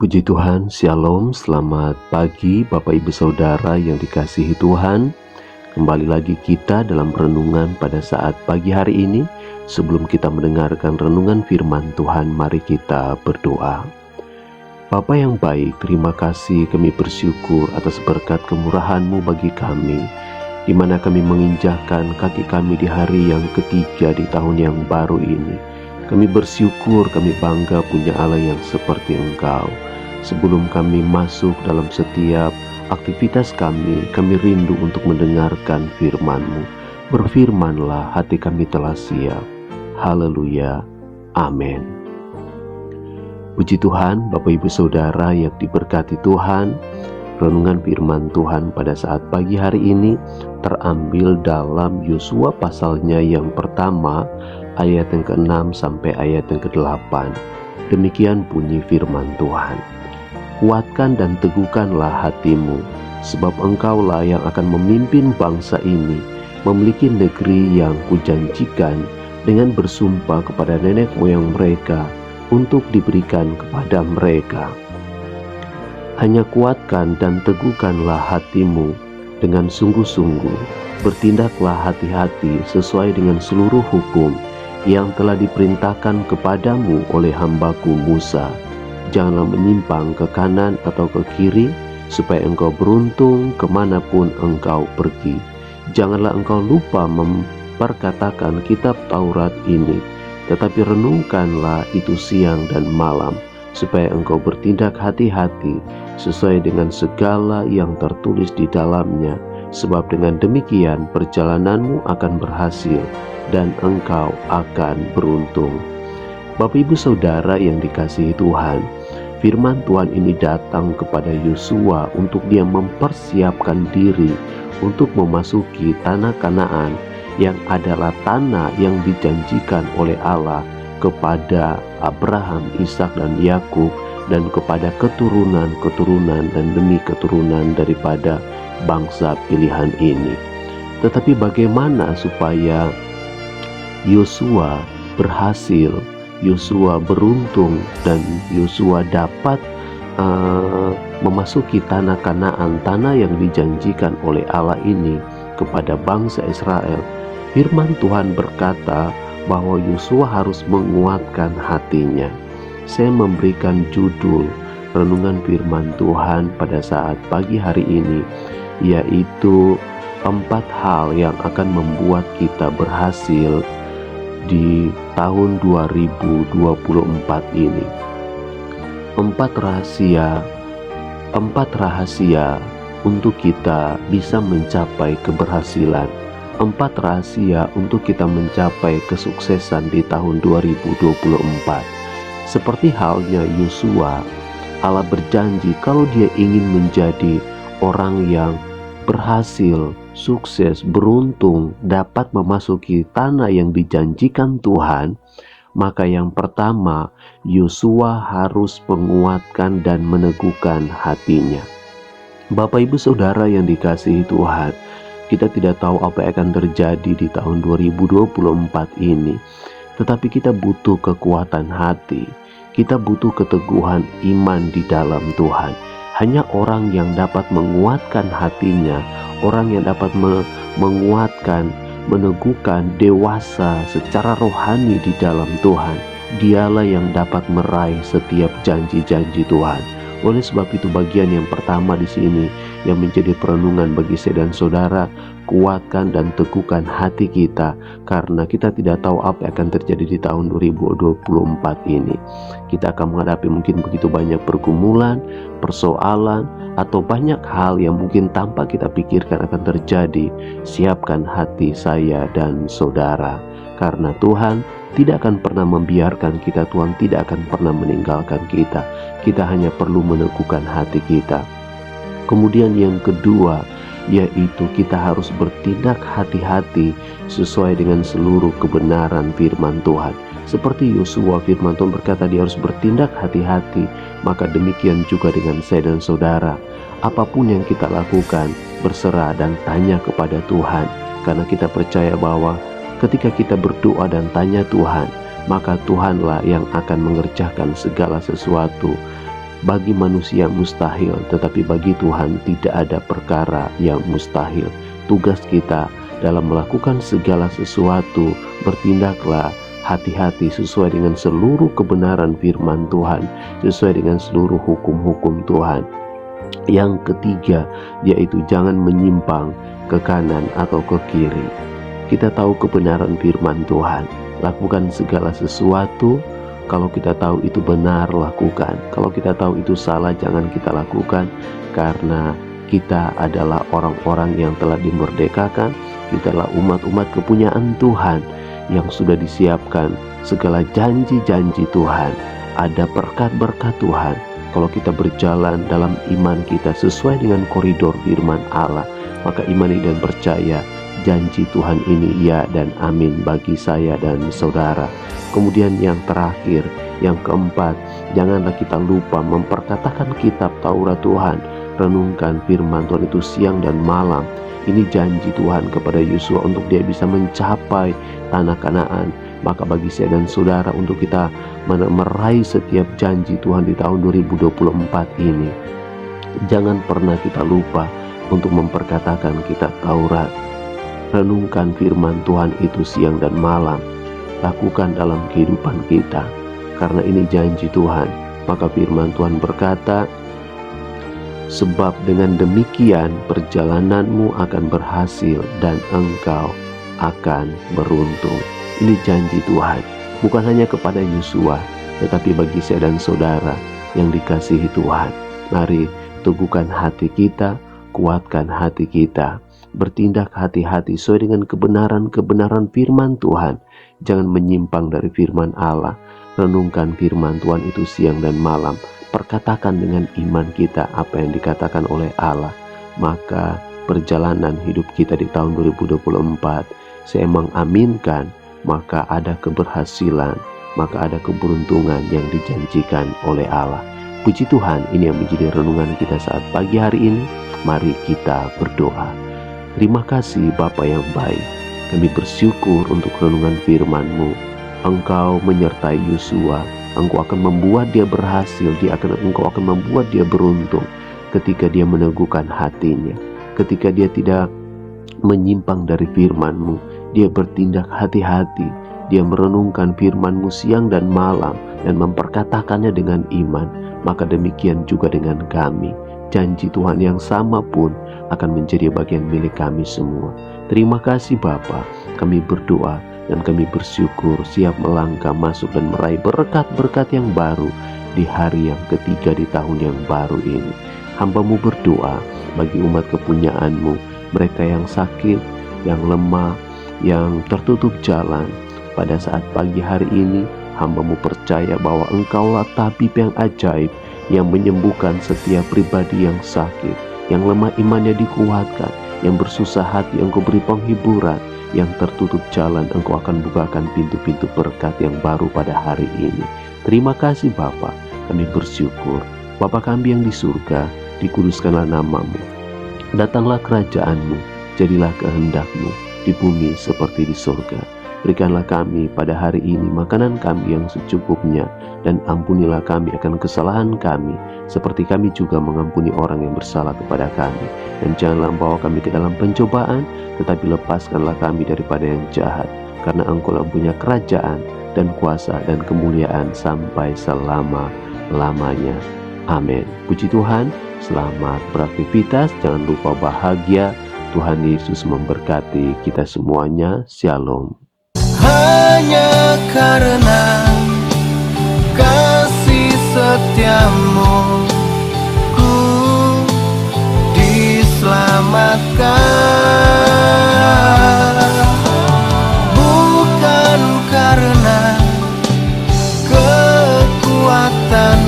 Puji Tuhan, Shalom, selamat pagi Bapak Ibu Saudara yang dikasihi Tuhan. Kembali lagi kita dalam renungan pada saat pagi hari ini. Sebelum kita mendengarkan renungan firman Tuhan, mari kita berdoa. Bapa yang baik, terima kasih, kami bersyukur atas berkat kemurahan-Mu bagi kami, di mana kami menginjakkan kaki kami di hari yang ketiga di tahun yang baru ini. Kami bersyukur, kami bangga punya Allah yang seperti Engkau. Sebelum kami masuk dalam setiap aktivitas kami rindu untuk mendengarkan firman-Mu. Berfirmanlah, hati kami telah siap. Haleluya. Amin. Puji Tuhan, Bapak Ibu Saudara yang diberkati Tuhan. Renungan firman Tuhan pada saat pagi hari ini terambil dalam Yosua pasalnya yang pertama, ayat yang ke-6 sampai ayat yang ke-8. Demikian bunyi firman Tuhan. Kuatkan dan teguhkanlah hatimu, sebab engkaulah yang akan memimpin bangsa ini, memiliki negeri yang kujanjikan dengan bersumpah kepada nenek moyang mereka untuk diberikan kepada mereka. Hanya kuatkan dan teguhkanlah hatimu dengan sungguh-sungguh, bertindaklah hati-hati sesuai dengan seluruh hukum yang telah diperintahkan kepadamu oleh hambaku Musa. Janganlah menyimpang ke kanan atau ke kiri, supaya engkau beruntung kemanapun engkau pergi. Janganlah engkau lupa memperkatakan kitab Taurat ini, tetapi renungkanlah itu siang dan malam, supaya engkau bertindak hati-hati sesuai dengan segala yang tertulis di dalamnya. Sebab dengan demikian perjalananmu akan berhasil dan engkau akan beruntung. Bapak Ibu Saudara yang dikasihi Tuhan, firman Tuhan ini datang kepada Yosua untuk dia mempersiapkan diri untuk memasuki tanah Kanaan, yang adalah tanah yang dijanjikan oleh Allah kepada Abraham, Ishak dan Yakub, dan kepada keturunan-keturunan dan demi keturunan daripada bangsa pilihan ini. Tetapi bagaimana supaya Yosua berhasil, Yosua beruntung, dan Yosua dapat memasuki tanah Kanaan, tanah yang dijanjikan oleh Allah ini kepada bangsa Israel? Firman Tuhan berkata bahwa Yosua harus menguatkan hatinya. Saya memberikan judul renungan firman Tuhan pada saat pagi hari ini, yaitu 4 hal yang akan membuat kita berhasil di tahun 2024 ini. 4 rahasia untuk kita bisa mencapai keberhasilan. 4 rahasia untuk kita mencapai kesuksesan di tahun 2024. Seperti halnya Yosua, Allah berjanji kalau dia ingin menjadi orang yang berhasil, sukses, beruntung, dapat memasuki tanah yang dijanjikan Tuhan, maka yang pertama, Yosua harus menguatkan dan meneguhkan hatinya. Bapak Ibu Saudara yang dikasihi Tuhan, kita tidak tahu apa yang akan terjadi di tahun 2024 ini, tetapi kita butuh kekuatan hati, kita butuh keteguhan iman di dalam Tuhan. Hanya orang yang dapat menguatkan hatinya, orang yang dapat menguatkan, meneguhkan, dewasa secara rohani di dalam Tuhan, dialah yang dapat meraih setiap janji-janji Tuhan. Oleh sebab itu bagian yang pertama di sini yang menjadi perenungan bagi saya dan saudara, kuatkan dan teguhkan hati kita, karena kita tidak tahu apa yang akan terjadi di tahun 2024 ini. Kita akan menghadapi mungkin begitu banyak pergumulan, persoalan, atau banyak hal yang mungkin tanpa kita pikirkan akan terjadi. Siapkan hati saya dan saudara, karena Tuhan tidak akan pernah membiarkan kita, Tuhan tidak akan pernah meninggalkan kita. Kita hanya perlu meneguhkan hati kita. Kemudian yang kedua, yaitu kita harus bertindak hati-hati sesuai dengan seluruh kebenaran firman Tuhan. Seperti Yosua, firman Tuhan berkata dia harus bertindak hati-hati. Maka demikian juga dengan saya dan saudara. Apapun yang kita lakukan, berserah dan tanya kepada Tuhan. Karena kita percaya bahwa ketika kita berdoa dan tanya Tuhan, maka Tuhanlah yang akan mengerjakan segala sesuatu. Bagi manusia mustahil, tetapi bagi Tuhan tidak ada perkara yang mustahil. Tugas kita dalam melakukan segala sesuatu, bertindaklah hati-hati sesuai dengan seluruh kebenaran firman Tuhan, sesuai dengan seluruh hukum-hukum Tuhan. Yang ketiga, yaitu jangan menyimpang ke kanan atau ke kiri. Kita tahu kebenaran firman Tuhan, lakukan segala sesuatu. Kalau kita tahu itu benar, lakukan. Kalau kita tahu itu salah, jangan kita lakukan. Karena kita adalah orang-orang yang telah dimerdekakan. Kita adalah umat-umat kepunyaan Tuhan yang sudah disiapkan segala janji-janji Tuhan. Ada berkat-berkat Tuhan. Kalau kita berjalan dalam iman kita sesuai dengan koridor firman Allah, maka imani dan percaya janji Tuhan ini ya dan amin bagi saya dan saudara. Kemudian yang terakhir, yang keempat, janganlah kita lupa memperkatakan kitab Taurat Tuhan. Renungkan firman Tuhan itu siang dan malam. Ini janji Tuhan kepada Yosua untuk dia bisa mencapai tanah Kanaan. Maka bagi saya dan saudara untuk kita meraih setiap janji Tuhan di tahun 2024 ini, jangan pernah kita lupa untuk memperkatakan kitab Taurat. Renungkan firman Tuhan itu siang dan malam. Lakukan dalam kehidupan kita, karena ini janji Tuhan. Maka firman Tuhan berkata, sebab dengan demikian perjalananmu akan berhasil dan engkau akan beruntung. Ini janji Tuhan, bukan hanya kepada Yosua, tetapi bagi saya dan saudara yang dikasihi Tuhan. Mari teguhkan hati kita, kuatkan hati kita, bertindak hati-hati sesuai dengan kebenaran-kebenaran firman Tuhan. Jangan menyimpang dari firman Allah. Renungkan firman Tuhan itu siang dan malam. Perkatakan dengan iman kita apa yang dikatakan oleh Allah. Maka perjalanan hidup kita di tahun 2024, saya mengaminkan, maka ada keberhasilan, maka ada keberuntungan yang dijanjikan oleh Allah. Puji Tuhan, ini yang menjadi renungan kita saat pagi hari ini. Mari kita berdoa. Terima kasih Bapa yang baik. Kami bersyukur untuk renungan firman-Mu. Engkau menyertai Yosua. Engkau akan membuat dia berhasil. Engkau akan membuat dia beruntung ketika dia meneguhkan hatinya. Ketika dia tidak menyimpang dari firman-Mu. Dia bertindak hati-hati. Dia merenungkan firman-Mu siang dan malam dan memperkatakannya dengan iman. Maka demikian juga dengan kami. Janji Tuhan yang sama pun akan menjadi bagian milik kami semua. Terima kasih Bapa, kami berdoa dan kami bersyukur siap melangkah masuk dan meraih berkat-berkat yang baru di hari yang ketiga di tahun yang baru ini. Hamba-Mu berdoa bagi umat kepunyaan-Mu, mereka yang sakit, yang lemah, yang tertutup jalan. Pada saat pagi hari ini, hamba-Mu percaya bahwa Engkaulah tabib yang ajaib, yang menyembuhkan setiap pribadi yang sakit, yang lemah imannya dikuatkan, yang bersusah hati Engkau beri penghiburan, yang tertutup jalan Engkau akan bukakan pintu-pintu berkat yang baru pada hari ini. Terima kasih Bapa, kami bersyukur. Bapa kami yang di surga, dikuduskanlah nama-Mu. Datanglah kerajaan-Mu, jadilah kehendak-Mu di bumi seperti di surga. Berikanlah kami pada hari ini makanan kami yang secukupnya, dan ampunilah kami akan kesalahan kami, seperti kami juga mengampuni orang yang bersalah kepada kami. Dan janganlah bawa kami ke dalam pencobaan, tetapi lepaskanlah kami daripada yang jahat. Karena Engkau punya kerajaan dan kuasa dan kemuliaan sampai selama-lamanya. Amin. Puji Tuhan, selamat beraktivitas, jangan lupa bahagia. Tuhan Yesus memberkati kita semuanya. Shalom. Hanya karena kasih setiamu, ku diselamatkan. Bukan karena kekuatan